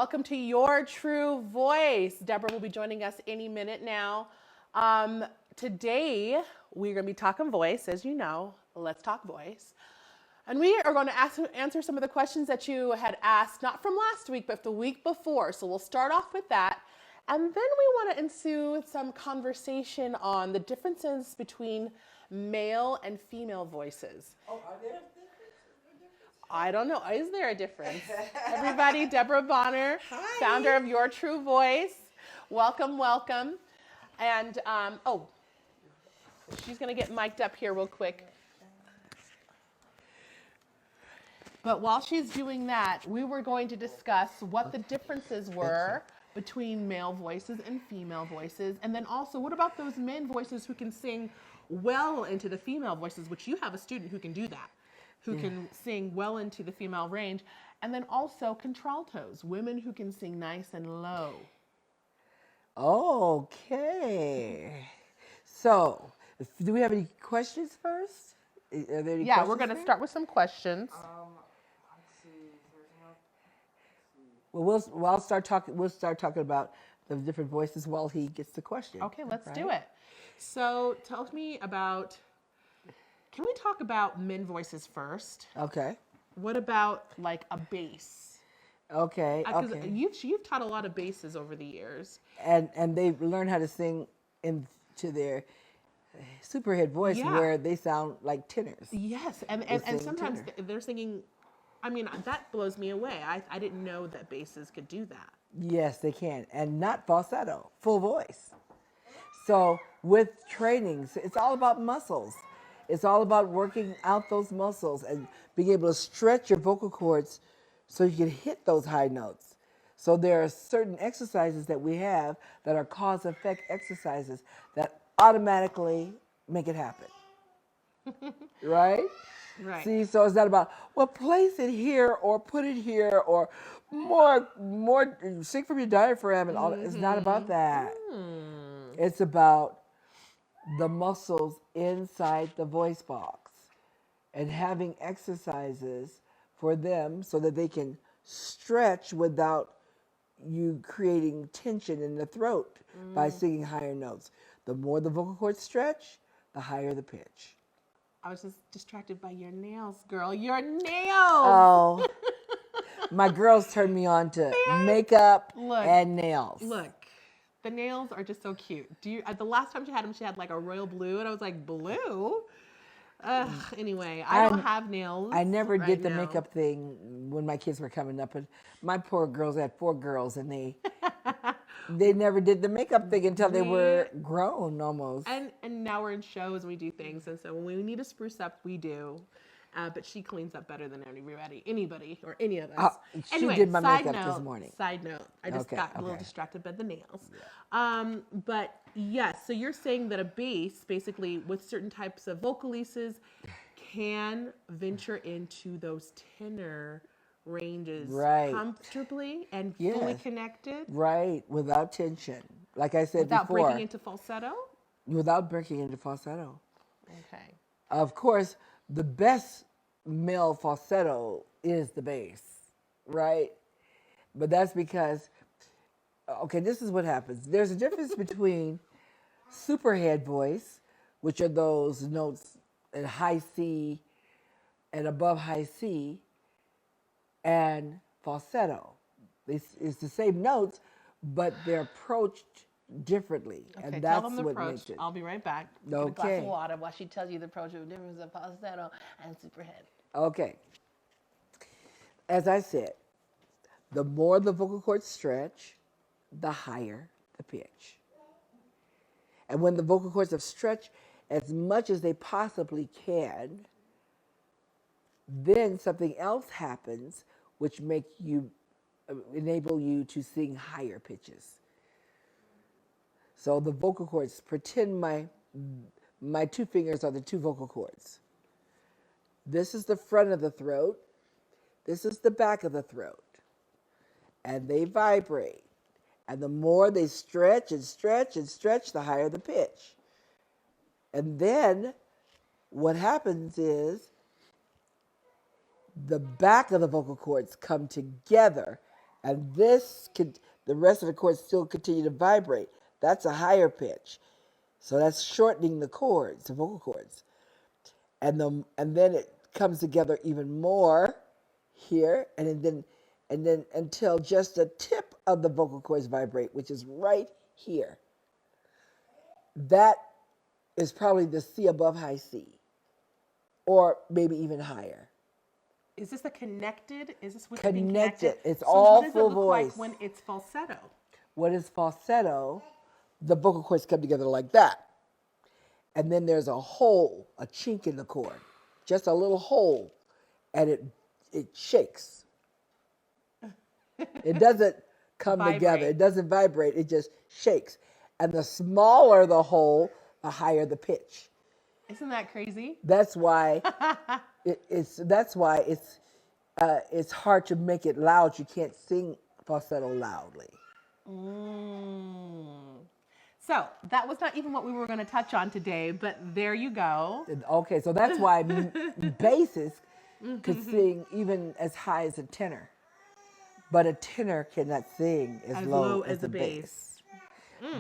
welcome to Your True Voice. Deborah will be joining us any minute now. Today, we're going to be talking voice, as you know. Let's talk voice. And we are going to answer some of the questions that you had asked, not from last week, but the week before. So we'll start off with that. And then we want to ensue some conversation on the differences between male and female voices. Oh, are there? I don't know. Is there a difference? Everybody, Deborah Bonner, Hi. founder of Your True Voice. Welcome, welcome. And, she's going to get mic'd up here real quick. But while she's doing that, we were going to discuss what the differences were between male voices and female voices. And then also, what about those men voices who can sing well into the female voices, which you have a student who can do that, who can sing well into the female range. And then also contraltos, women who can sing nice and low. Okay. So, do we have any questions first? Are there any Yeah, we're questions going to there? start with some questions. Let's see. Well, I'll start talking. We'll start talking about the different voices while he gets the question. Okay, let's do right? it. So tell me about, can we talk about men voices first? Okay. What about like a bass? Okay. Because Okay. you've taught a lot of basses over the years. And they learn how to sing into their superhead voice Yeah. where they sound like tenors. Yes, and sing sometimes tenor. they're singing, I mean, that blows me away. I didn't know that basses could do that. Yes, they can, and not falsetto, full voice. So with trainings, it's all about muscles. It's all about working out those muscles and being able to stretch your vocal cords so you can hit those high notes. So there are certain exercises that we have that are cause-effect exercises that automatically make it happen. Right? Right. See, so it's not about, well, place it here or put it here or more sing from your diaphragm and all that. It's not about that. It's about the muscles inside the voice box and having exercises for them so that they can stretch without you creating tension in the throat by singing higher notes. The more the vocal cords stretch, the higher the pitch. I was just distracted by your nails, girl. Your nails. Oh, my girls turned me on to makeup Look, and nails. Look, the nails are just so cute. The last time she had them, she had like a royal blue, and I was like, blue? Ugh, anyway, I don't have nails. I never right did the now. makeup thing when my kids were coming up, and my poor girls, I had 4 girls, and they never did the makeup thing until they were grown almost. And now we're in shows and we do things, and so when we need to spruce up, we do. But she cleans up better than anybody, or any of us. She Anyway, did my side makeup note, this morning. Side note, I just Okay, got a little okay. distracted by the nails. But yes, so you're saying that a bass, basically with certain types of vocalises, can venture into those tenor ranges Right. comfortably and Yes. fully connected Right, without tension. Like I said without before, breaking into falsetto? without breaking into falsetto. Okay. Of course, the best male falsetto is the bass, right? But that's because, okay, this is what happens. There's a difference between superhead voice, which are those notes at high C and above high C, and falsetto. It's the same notes, but they're approached differently, Okay, and tell that's them the what approach. makes it. I'll be right back. Get a glass Okay. of water while she tells you the approach of the difference of falsetto and superhead. Okay. As I said, the more the vocal cords stretch, the higher the pitch. And when the vocal cords have stretched as much as they possibly can, then something else happens which enable you to sing higher pitches. So the vocal cords, pretend my 2 fingers are the 2 vocal cords. This is the front of the throat. This is the back of the throat. And they vibrate. And the more they stretch and stretch and stretch, the higher the pitch. And then what happens is the back of the vocal cords come together and the rest of the chords still continue to vibrate. That's a higher pitch. So that's shortening the chords, the vocal cords. And then it comes together even more here, and then until just the tip of the vocal cords vibrate, which is right here. That is probably the C above high C, or maybe even higher. Is this a connected? Is this with Connected. It's so all what does full it look like voice. when it's falsetto? What is falsetto? The vocal cords come together like that. And then there's a hole, a chink in the chord, just a little hole, and it shakes. It doesn't come together. Vibrate. It doesn't vibrate. It just shakes. And the smaller the hole, the higher the pitch. Isn't that crazy? That's why it's hard to make it loud. You can't sing falsetto loudly. So that was not even what we were going to touch on today, but there you go. Okay, so that's why basses could sing even as high as a tenor, but a tenor cannot sing as low as a bass.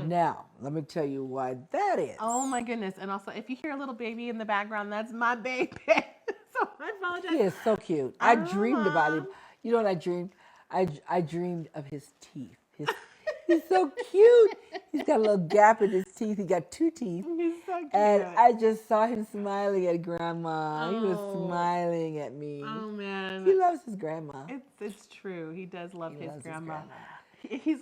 Now, let me tell you why that is. Oh my goodness. And also, if you hear a little baby in the background, that's my baby. So I apologize. He is so cute. I dreamed about him. You know what I dreamed? I dreamed of his teeth. He's so cute. He's got a little gap in his teeth. He got 2 teeth. He's so cute. And I just saw him smiling at Grandma. He was Oh. smiling at me. Oh man. He loves his grandma. It's true. He does love He his loves his grandma. grandma. He's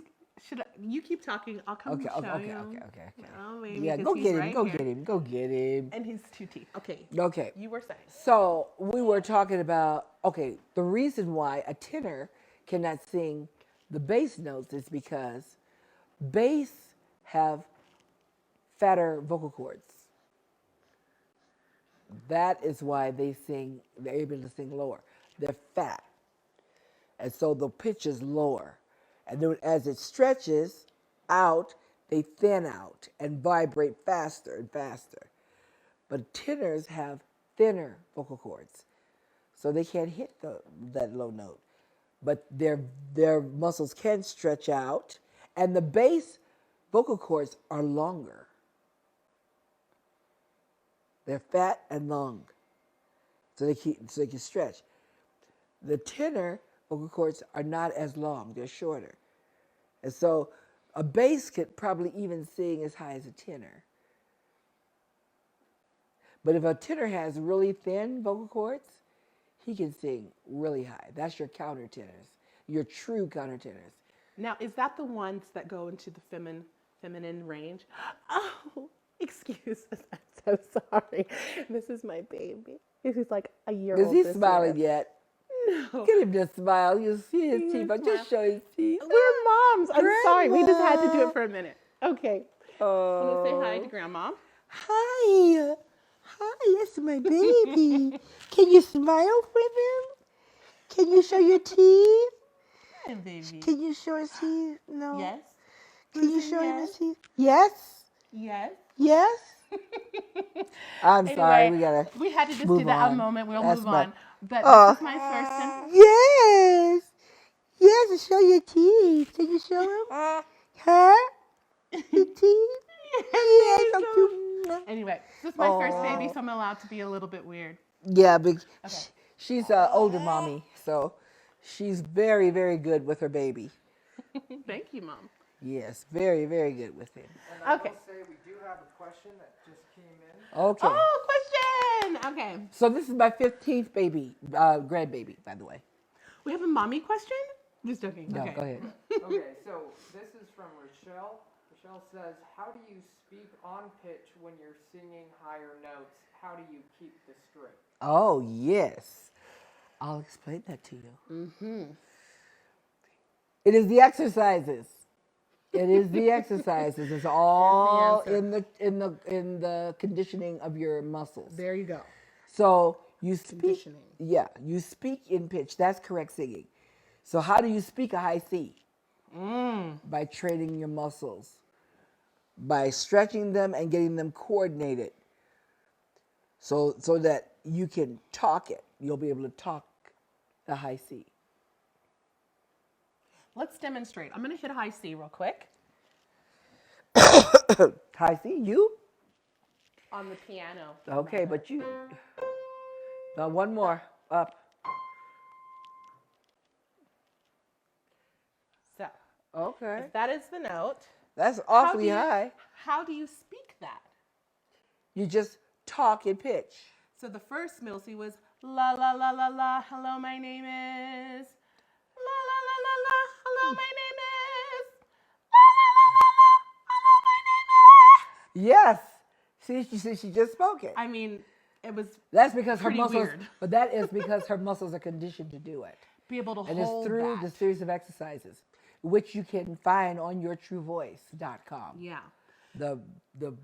you keep talking. I'll come Okay, and show okay, you. okay. Oh, maybe. Yeah, 'cause go he's get him. right Go here. get him. Go get him. And his 2 teeth. Okay. Okay. You were saying. So we were talking about, okay, the reason why a tenor cannot sing the bass notes is because bass have fatter vocal cords. That is why they're able to sing lower. They're fat. And so the pitch is lower. And then as it stretches out, they thin out and vibrate faster and faster. But tenors have thinner vocal cords, so they can't hit that low note. But their muscles can stretch out, and the bass vocal cords are longer. They're fat and long, so they can stretch. The tenor vocal cords are not as long; they're shorter, and so a bass could probably even sing as high as a tenor. But if a tenor has really thin vocal cords, he can sing really high. That's your countertenors, your true countertenors. Now, is that the ones that go into the feminine range? Oh, excuse us. I'm so sorry. This is my baby. He's like a year Is old. he this smiling year. yet? No. Get him to smile. You see his He teeth. was Just show his teeth. We're moms. I'm sorry. We just had to do Grandma. it for a minute. Okay. I'm going to say hi to Grandma. Hi. Hi, that's my baby. Can you smile with him? Can you show your teeth? Hi, baby. Can you show his teeth? No. Yes. Can you Say show him his yes? teeth? Yes. Yes. Yes. I'm sorry. Anyway, we had to just move do that a on. moment. We'll That's move my- on. But Oh. this is my first and Yes. Yes, show your teeth. Can you show him? Huh? Your teeth? Yes, so cute. Anyway, this is my first Aw. baby, so I'm allowed to be a little bit weird. Yeah, but she's an older mommy, so she's very, very good with her baby. Thank you, Mom. Yes, very, very good with him. And I Okay. will say we do have a question that just came in. Okay. Oh, question. Okay. So this is my 15th baby, grandbaby, by the way. We have a mommy question? Just joking. No, okay. go ahead. Okay, so this is from Rochelle. Rochelle says, how do you speak on pitch when you're singing higher notes? How do you keep the string? Oh, yes. I'll explain that to you. It is the exercises. It is the exercises. It's all answer. in the conditioning of your muscles. There you go. So you speak. Conditioning. Yeah, you speak in pitch. That's correct singing. So how do you speak a high C? By training your muscles, by stretching them and getting them coordinated. So that you can talk it. You'll be able to talk the high C. let's demonstrate. I'm going to hit high C real quick Hi, see you. on the piano. Okay, but you. Now one more up. So, Okay, if that is the note, that's how do awfully you- high. How do you speak that? You just talk in pitch. So the first middle C was la la la la la. Hello, my name is. La la la la la. Hello, my name is. La la la la la. Hello, my name is. Yes. See, she just spoke it. I mean, it was That's because her pretty muscles. weird. But that is because her muscles are conditioned to do it. be able to And it's hold through that. the series of exercises, which you can find on yourtruevoice.com. Yeah. The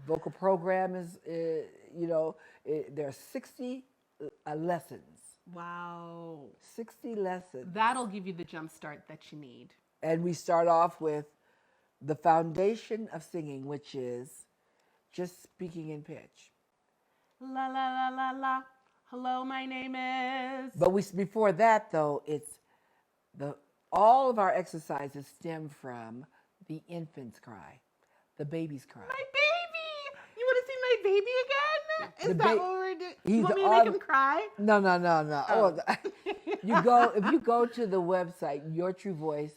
vocal program is, there are 60 lessons. Wow. 60 lessons. That'll give you the jump start that you need. And we start off with the foundation of singing, which is just speaking in pitch. La la la la la. Hello, my name is. But before that, though, it's all of our exercises stem from the infant's cry, the baby's cry. My baby! You want to see my baby again? Is The that ba- what we're doing? he's You want me to make him cry? No. Oh. If you go to the website, Your True Voice.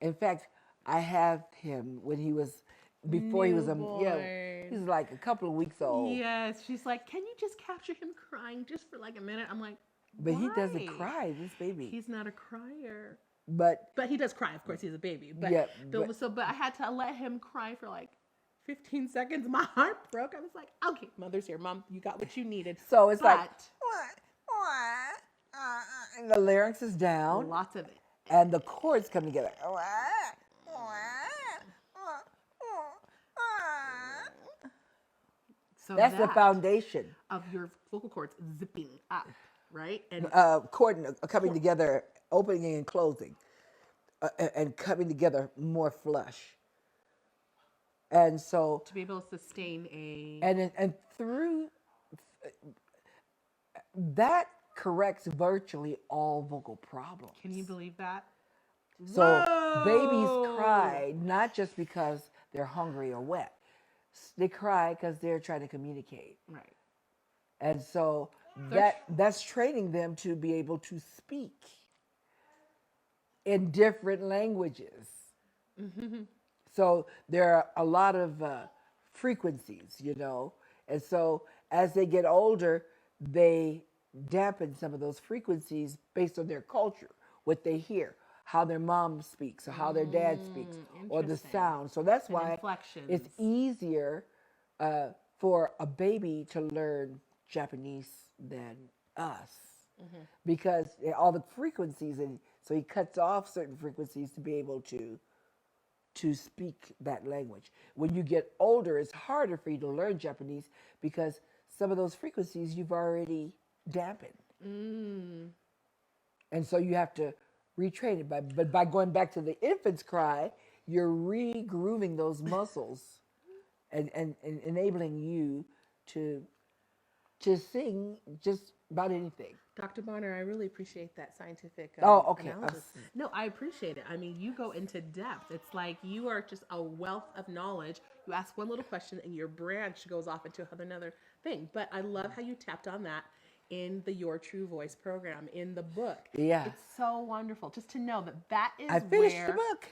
In fact, I have him when he was before he was Newborn. he's like a couple of weeks old. Yes. She's like, can you just capture him crying just for like a minute? I'm like, But he doesn't why? cry, this baby. He's not a crier. But But he does cry, of course. He's a baby. But Yeah, but I had to let him cry for like 15 seconds. My heart broke. I was like, okay, mother's here, mom. You got what you needed. so it's like, But and the larynx is down, lots of it. and the chords come together. So That's the that foundation. of your vocal cords zipping up, right? And Chord coming together, opening and closing, and coming together more flush. And so, to be able to sustain a and through that corrects virtually all vocal problems. Can you believe that? So Whoa! babies cry not just because they're hungry or wet. They cry because they're trying to communicate. Right. And so that's training them to be able to speak in different languages. So there are a lot of frequencies, and so as they get older, they dampen some of those frequencies based on their culture, what they hear, how their mom speaks, or how their dad speaks, or the interesting. sound. So that's And why inflections. it's easier for a baby to learn Japanese than us, because all the frequencies, and so he cuts off certain frequencies to be able to speak that language. When you get older, it's harder for you to learn Japanese because some of those frequencies you've already dampened. And so you have to retrain it. But by going back to the infant's cry, you're re-grooving those muscles and enabling you to sing just about anything. Dr. Bonner, I really appreciate that scientific Okay. analysis. No, I appreciate it. I mean, you go into depth. It's like you are just a wealth of knowledge. You ask one little question and your branch goes off into another thing. But I love how you tapped on that in the Your True Voice program, in the book. Yeah. It's so wonderful just to know that is I finished where... the book.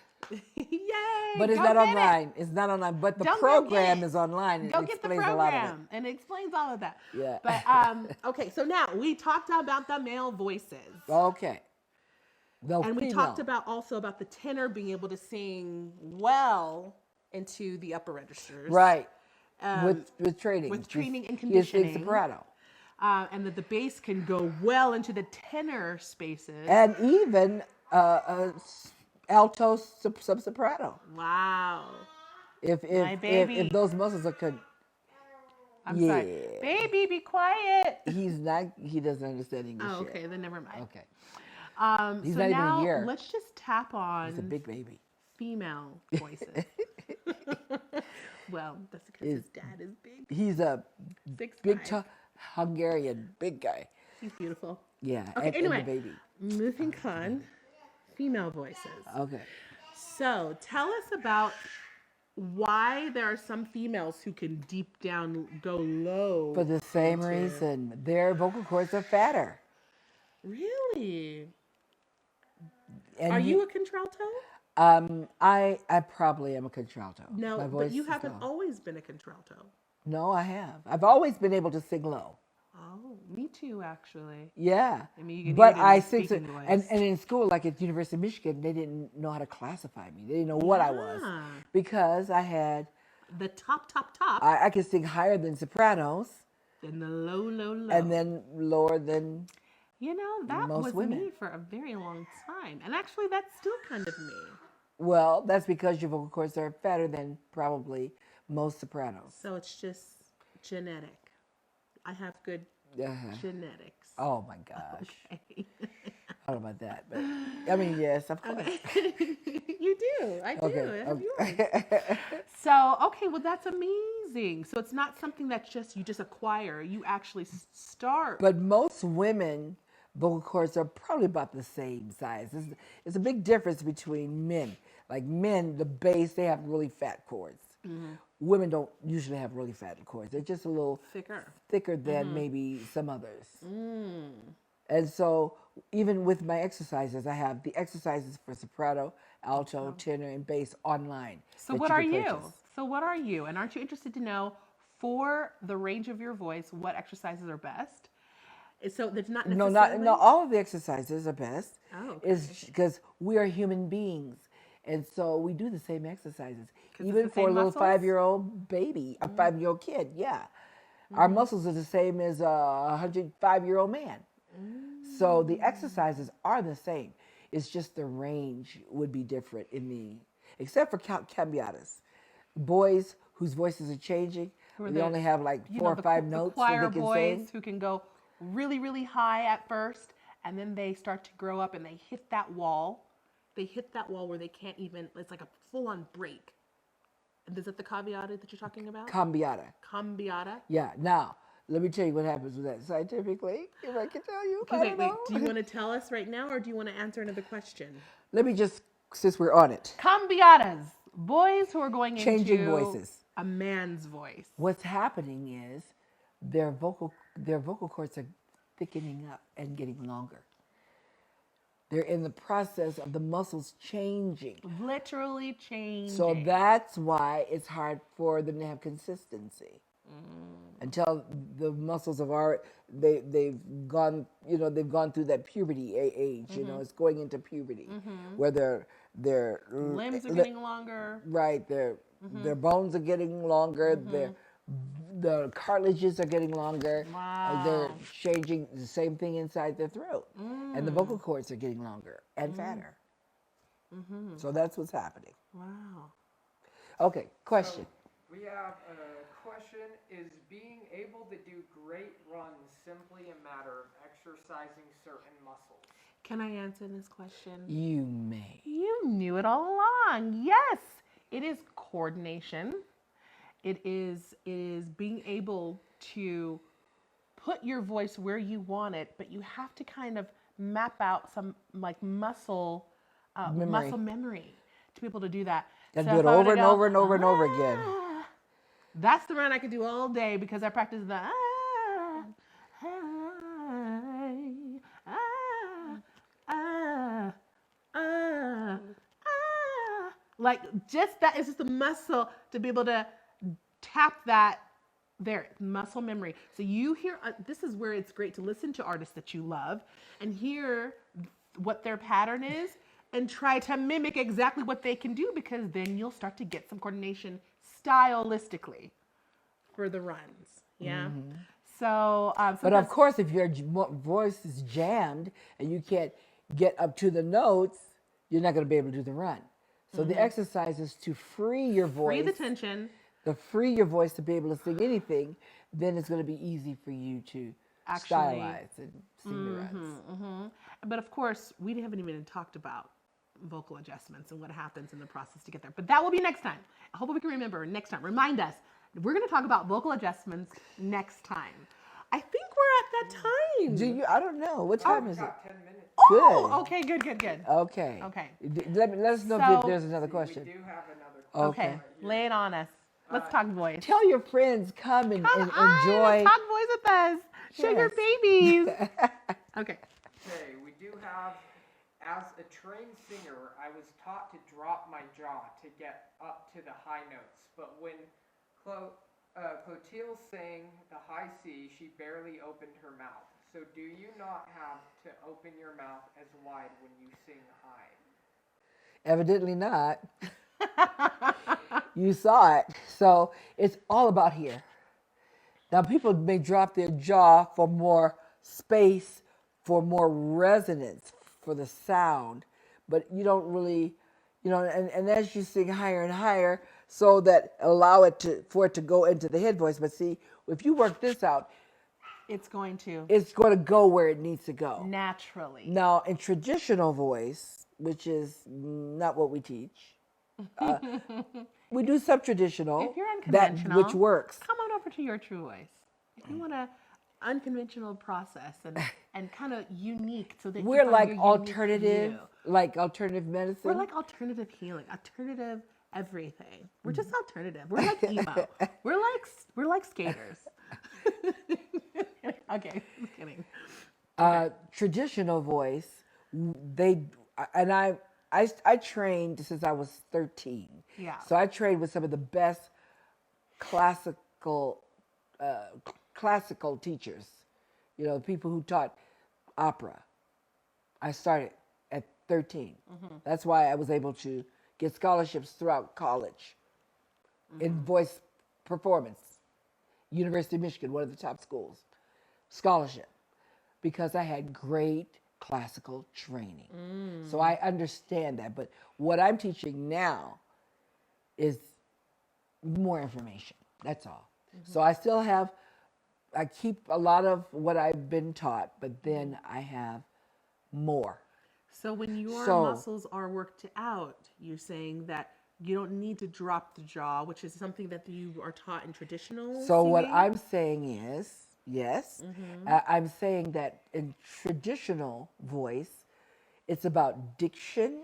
Yay! But it's go not get it. online. It's not online. But the Don't go get program it. is online and Go it get the explains a lot of it. program, and it explains all of that. Yeah. But okay, so now we talked about the male voices, Okay. and we talked also about the tenor being able to sing well into the upper registers, right with training. with training and He conditioning. sings soprano. And that the bass can go well into the tenor spaces. And even alto sub-soprano. Wow. If My baby. if those muscles are good, I'm yeah. sorry. Baby, be quiet. he doesn't understand English Oh, yet. okay, then never mind. Okay. He's not even a now year. let's just tap on He's a big baby. female voices. Well, that's because his dad is big. He's a 6'5". big Hungarian big guy. He's beautiful. Yeah. Okay, and anyway. the baby. Moving on, female voices. Okay. So tell us about why there are some females who can deep down go low. For the same into- reason, their vocal cords are fatter. Really? And Are you a contralto? I probably am a contralto. No, My but voice you is haven't low. always been a contralto. No, I have. I've always been able to sing low. Oh, me too, actually. Yeah. I mean, you can But hear it in I the sing, speaking voice. and in school, like at the University of Michigan, they didn't know how to classify me. They didn't know what I was Yeah. because I had The top, I could sing higher than sopranos then the low, low. and then lower than You know, that most was women. me for a very long time. And actually, that's still kind of me. well. That's because your vocal cords are fatter than probably most sopranos. So it's just genetic. I have good Uh-huh. genetics. Oh my gosh. Okay. I don't know about that, but I mean, yes, of course. You do. I do. Okay. I have yours. Okay. So, okay, well, that's amazing. So it's not something that you just acquire. You actually start. But most women vocal cords are probably about the same size. It's a big difference between men. Like men, the bass, they have really fat cords. Women don't usually have really fat cords. They're just a little thicker than maybe some others. And so even with my exercises, I have the exercises for soprano, alto, tenor, and bass online. So that what are can you? purchase. So what are you? And aren't you interested to know for the range of your voice what exercises are best? So there's not No, necessarily. not all of the exercises are best. Oh, okay. Is because we are human beings, and so we do the same exercises. 'Cause it's Even the for a same little muscles? 5-year-old baby, a 5-year-old kid, yeah, our muscles are the same as a 105-year-old man. So the exercises are the same. It's just the range would be different except for cambiatas. Boys whose voices are changing, Who are they the- only have like you 4 know, or the 5 the notes choir that they can boys sing. who can go really, really high at first, and then they start to grow up and they hit that wall. They hit that wall where they can't even. It's like a full-on break. And is that the caveata that you're talking about? Cambiata. Cambiata. Yeah. Now, let me tell you what happens with that scientifically. If I can tell you, Okay, I don't wait. know. Do you want to tell us right now, or do you want to answer another question? Let me just, since we're on it, Cambiatas. Boys who are going Changing into voices. a man's voice. what's happening is their vocal cords are thickening up and getting longer. They're in the process of the muscles changing. Literally changing. So that's why it's hard for them to have consistency. Until the muscles they've gone through that puberty age, it's going into puberty where their Limbs are getting longer. right, their bones are getting longer, the cartilages are getting longer. They're changing the same thing inside their throat. And the vocal cords are getting longer and fatter. So that's what's happening. Wow. Okay, question. We have a question. Is being able to do great runs simply a matter of exercising certain muscles? Can I answer this question? You may. You knew it all along. Yes, it is coordination. It is being able to put your voice where you want it, but you have to kind of map out some like muscle memory to be able to do that. And So do it if I were to over and go, over and over and over again. "Ah," that's the run I could do all day because I practice the like just that is just a muscle to be able to tap that there muscle memory. So you hear this is where it's great to listen to artists that you love and hear what their pattern is and try to mimic exactly what they can do because then you'll start to get some coordination stylistically for the runs. Yeah. So, But of sometimes- course, if your voice is jammed and you can't get up to the notes, you're not going to be able to do the run. So the exercise is to free your voice. free the tension. Free your voice to be able to sing anything. Then it's going to be easy for you to Actually- stylize and sing the runs. But of course, we haven't even talked about vocal adjustments and what happens in the process to get there. But that will be next time. I hope we can remember next time. Remind us. We're going to talk about vocal adjustments next time. I think we're at that time. Do you? I don't know. What time is it? Got 10 minutes. Good. Okay, good. Okay. Okay. Let us know So- if there's another We question. do have another Okay, question. lay it on us. Let's talk voice. Tell your friends, come and Come on, enjoy. talk voice with us. Show your Yes. babies. Okay. Okay, we do have, as a trained singer, I was taught to drop my jaw to get up to the high notes. But when Clotilde sang the high C, she barely opened her mouth. So do you not have to open your mouth as wide when you sing high? Evidently not. You saw it. So it's all about here. Now, people may drop their jaw for more space, for more resonance, for the sound, but you don't really, and as you sing higher and higher, so that allow it for it to go into the head voice. But see, if you work this out, It's going to it's going to go where it needs to go. naturally. Now, in traditional voice, which is not what we teach, we do sub-traditional, If you're that unconventional, which works. come on over to your true voice. If you want a unconventional process and kind of unique, so that you We're find like your unique alternative, you. like alternative medicine. We're like alternative healing, alternative everything. We're just alternative. We're like emo. we're like skaters. Okay, just kidding. Traditional voice, I trained since I was 13. Yeah. So I trained with some of the best classical teachers. People who taught opera. I started at 13. That's why I was able to get scholarships throughout college in voice performance. University of Michigan, one of the top schools, scholarship, because I had great classical training. So I understand that. But what I'm teaching now is more information. That's all. So I keep a lot of what I've been taught, but then I have more. So when your So- muscles are worked out, you're saying that you don't need to drop the jaw, which is something that you are taught in traditional So what singing? I'm saying is, yes, I'm saying that in traditional voice, it's about diction,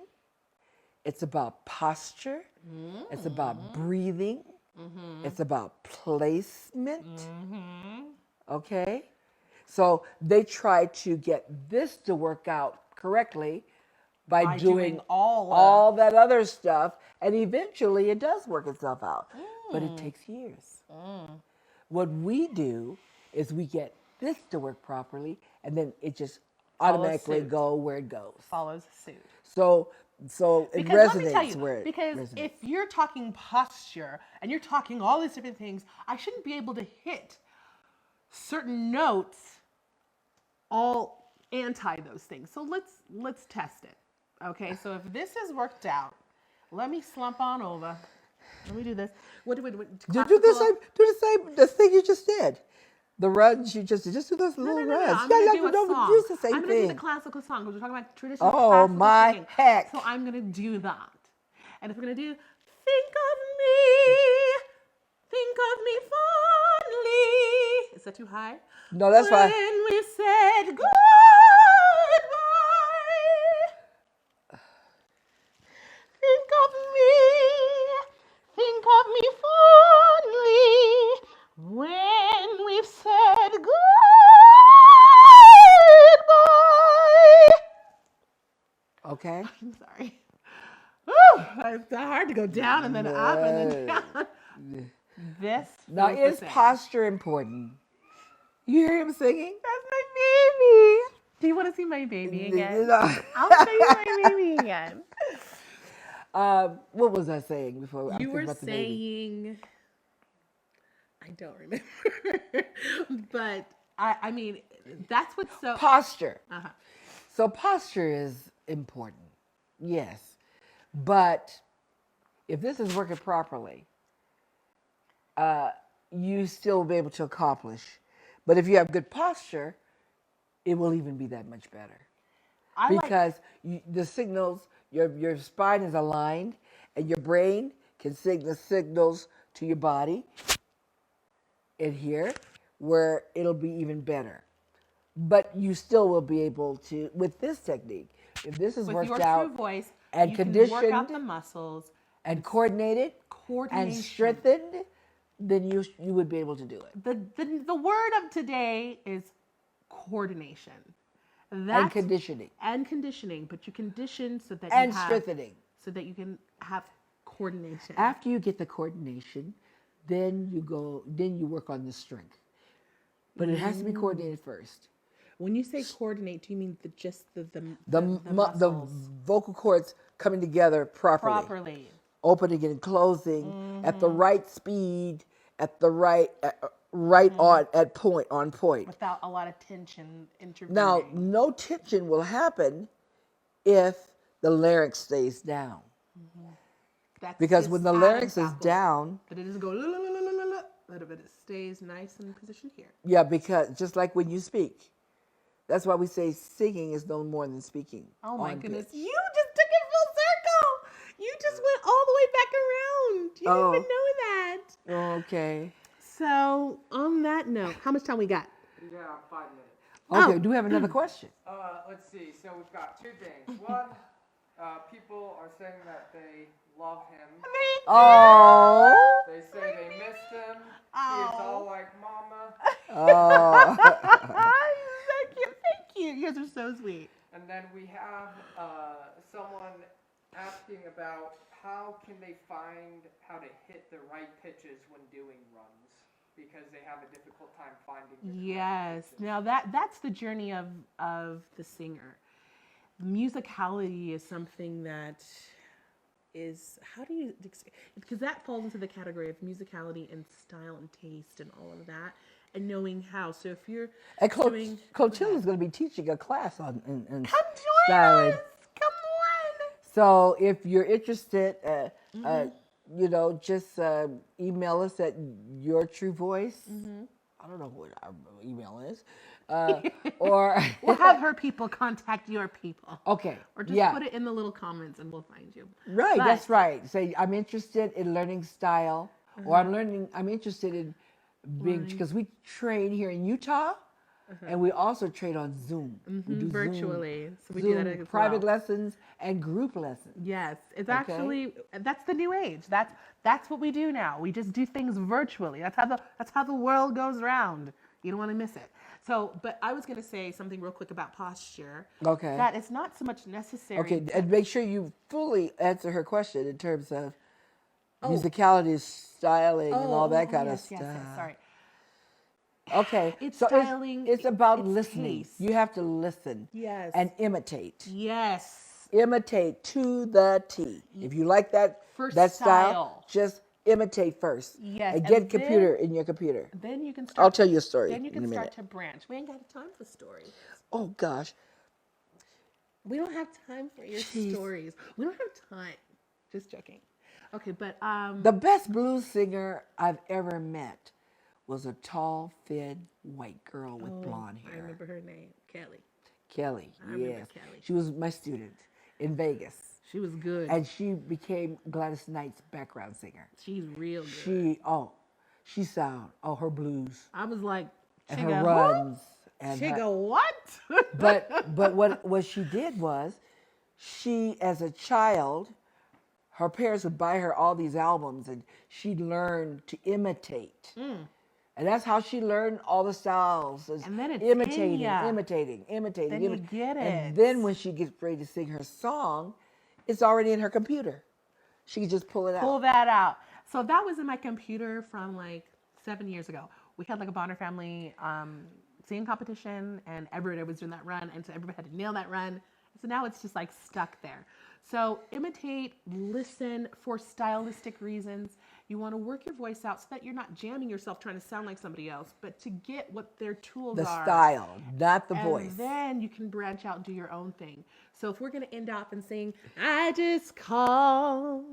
it's about posture, it's about breathing, it's about placement. Okay? So they try to get this to work out correctly by doing all that other stuff, and eventually it does work itself out. But it takes years. What we do is we get this to work properly, and then it just automatically suit. go where it goes. follows suit. So it Because let me resonates tell you, where it because resonates. if you're talking posture and you're talking all these different things, I shouldn't be able to hit certain notes all anti those things. So let's test it. Okay, so if this is worked out, let me slump on over. Let me do this. What Do the classical- thing you just did. The runs you just did. Just do those No, little no, no, no. runs. I'm gonna do a don't song. use the same I'm gonna do thing. the classical song because we're talking about traditional Oh, classical my singing. heck. So I'm gonna do that. And if we're gonna do think of me fondly. Is that too high? No, that's fine. When we said goodbye. Think of me fondly when we've said goodbye. Okay. I'm sorry. Whew, it's hard to go down and then up and then down. This Now, feels the is same. posture important? You hear him singing? That's my baby. Do you want to see my baby again? I'll show you my baby again. What was I saying before? I'm You thinking were about the baby. saying, I don't remember, but I mean, that's what's so. Posture. Uh-huh. So posture is important, yes. But if this is working properly, you still will be able to accomplish. But if you have good posture, it will even be that much better. Because the signals, your spine is aligned, and your brain can send the signals to your body in here, where it'll be even better. but you still will be able to, with this technique, if this is With worked your out true voice, and you can work out conditioned the muscles, and coordinated and coordination. strengthened, then you would be able to do it. The word of today is coordination. And That's conditioning and conditioning, but you condition so that and you have strengthening. so that you can have coordination. After you get the coordination, then you work on the strength. But it has to be coordinated first. When you say coordinate, do you mean just the The muscles vocal cords coming together properly. Opening and closing at the right speed, at the right on point. without a lot of tension intervening? Now, no tension will happen if the larynx stays down. That's Because its when the Adam's larynx is apple. down, But it doesn't go la la la la la la, but it stays nice and positioned here. yeah, because just like when you speak, that's why we say singing is no more than speaking. Oh my on goodness. pitch. You just took it full circle. You just went all the way back around. You didn't even know that. Okay. So, on that note, how much time we got? Yeah, 5 minutes. Okay. Oh. Do we have another question? Let's see. So we've got 2 things. One, people are saying that they love him. Oh. They say they missed him. He is all like mama. Oh. So cute. Thank you. You guys are so sweet. And then we have someone asking about how can they find how to hit the right pitches when doing runs because they have a difficult time finding the correct Yes. pitches. Now that's the journey of the singer. Musicality is something that is because that falls into the category of musicality and style and taste and all of that and knowing how. So if you're And doing Clotilda is going to be teaching a class on in come join styling. us. Come on. So if you're interested, Mm-hmm. just email us at Your True Voice. I don't know what our email is, or We'll have her people contact your people. okay, Or just yeah, put it in the little comments and we'll find you. right. But- That's right. Say I'm interested in learning style, or Uh-huh. I'm interested in being because we train here in Utah, and we also train on Zoom. We do Zoom- Virtually. So we do Zoom that as private well. lessons and group lessons. Yes, it's Okay. actually that's the new age. That's what we do now. We just do things virtually. That's how the world goes round. You don't want to miss it. So, but I was going to say something real quick about posture. Okay. That it's not so much necessary. Okay, and make sure you fully answer her question in terms of musicality, styling, and all that kind of yes, stuff. Yes, sorry. Okay, It's so styling, It's about it's listening. taste. You have to listen. Yes. And imitate. Yes. Imitate to the T. If you like that For that style, style. just imitate first. Yes, And get and computer in your computer. Then you can start. I'll tell you a story Then you in can a start minute. to branch. We ain't got time for stories. Oh gosh. We don't have time for your Jeez. stories. We don't have time. Just joking. Okay, but The best blues singer I've ever met was a tall, thin, white girl with blonde I hair. remember her name, Kelly. Kelly, remember yes. Kelly. She was my student in Vegas. She was good. And she became Gladys Knight's background singer. She's real good. She sound, her blues I was like, and Chigga, her runs. And her, Chigga, what? but what she did was, she as a child, her parents would buy her all these albums and she learned to imitate. And that's how she learned all the styles. Is And then it's imitating, in ya. imitating. Then you get And it. then when she gets ready to sing her song, it's already in her computer. She can just pull it out. Pull that out. So that was in my computer from like 7 years ago. We had like a Bonner family singing competition, and everybody was doing that run, and so everybody had to nail that run. So now it's just like stuck there. So imitate, listen for stylistic reasons. You want to work your voice out so that you're not jamming yourself trying to sound like somebody else, but to get what their tools The are. style, not the And voice. then you can branch out and do your own thing. So if we're going to end up and sing, I just called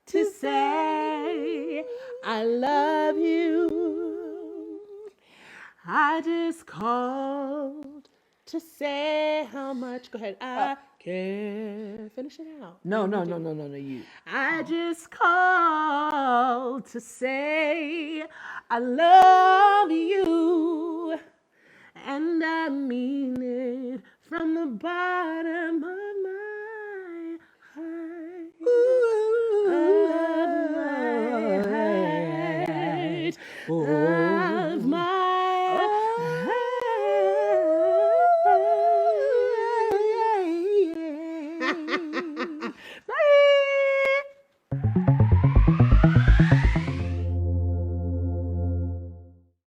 to say I love you. I just called to say how much. Go ahead. I care. Finish it out. No, you. I just called to say I love you. and I mean it from the bottom